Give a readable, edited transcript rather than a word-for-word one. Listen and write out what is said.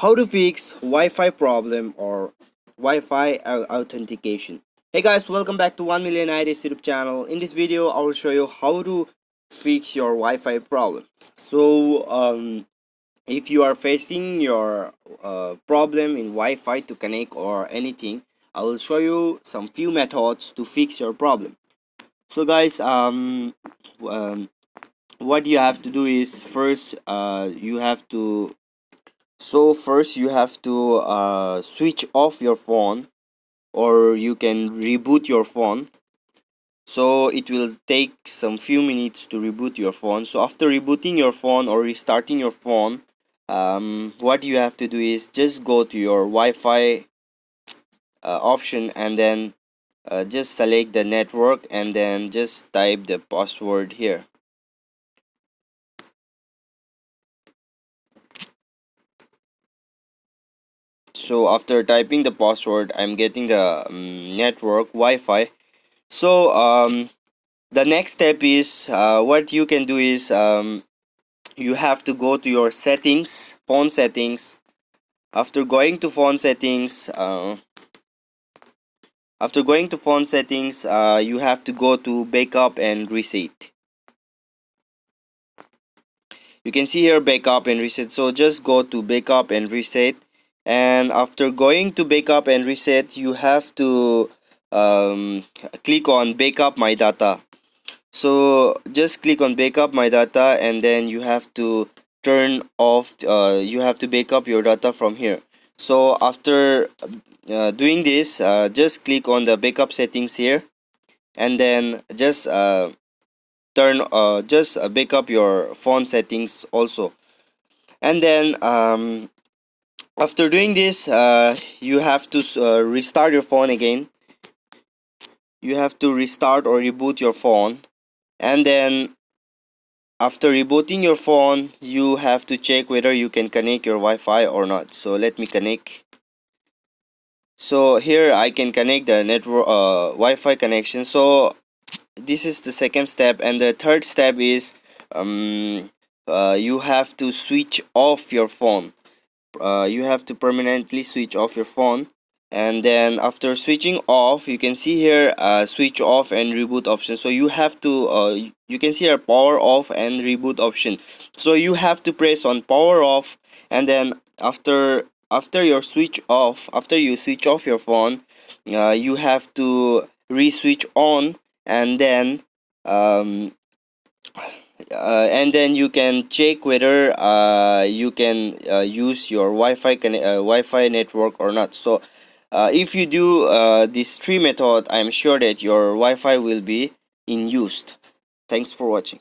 How to fix Wi-Fi problem or Wi-Fi authentication. Hey guys, welcome back to 1 Million Ideas YouTube channel. In this video, I will show you how to fix your Wi-Fi problem. If you are facing your problem in Wi-Fi to connect or anything, I will show you some few methods to fix your problem. So guys, what you have to do is first you have to switch off your phone, or you can reboot your phone. So it will take some few minutes to reboot your phone. So after rebooting your phone or restarting your phone, what you have to do is just go to your Wi-Fi option, and then just select the network, and then just type the password here. So after typing the password, I'm getting the network Wi-Fi. So the next step is, what you can do is, you have to go to your settings, phone settings. After going to phone settings, you have to go to backup and reset. You can see here backup and reset. So just go to backup and reset, and after going to backup and reset, you have to click on backup my data. So just click on backup my data, and then you have to turn off, you have to backup your data from here. So after doing this, just click on the backup settings here, and then just backup your phone settings also. And then after doing this, you have to restart your phone again. You have to restart or reboot your phone, and then after rebooting your phone, you have to check whether you can connect your Wi-Fi or not. So let me connect. So here I can connect the network Wi-Fi connection. So this is the second step, and the third step is, you have to switch off your phone. You have to permanently switch off your phone, and then after switching off, you can see here switch off and reboot option. So you have to you can see here power off and reboot option. So you have to press on power off, and then after you switch off your phone, you have to re-switch on, and then you can check whether you can use your Wi-Fi network or not. So if you do these three methods, I'm sure that your Wi-Fi will be in use. Thanks for watching.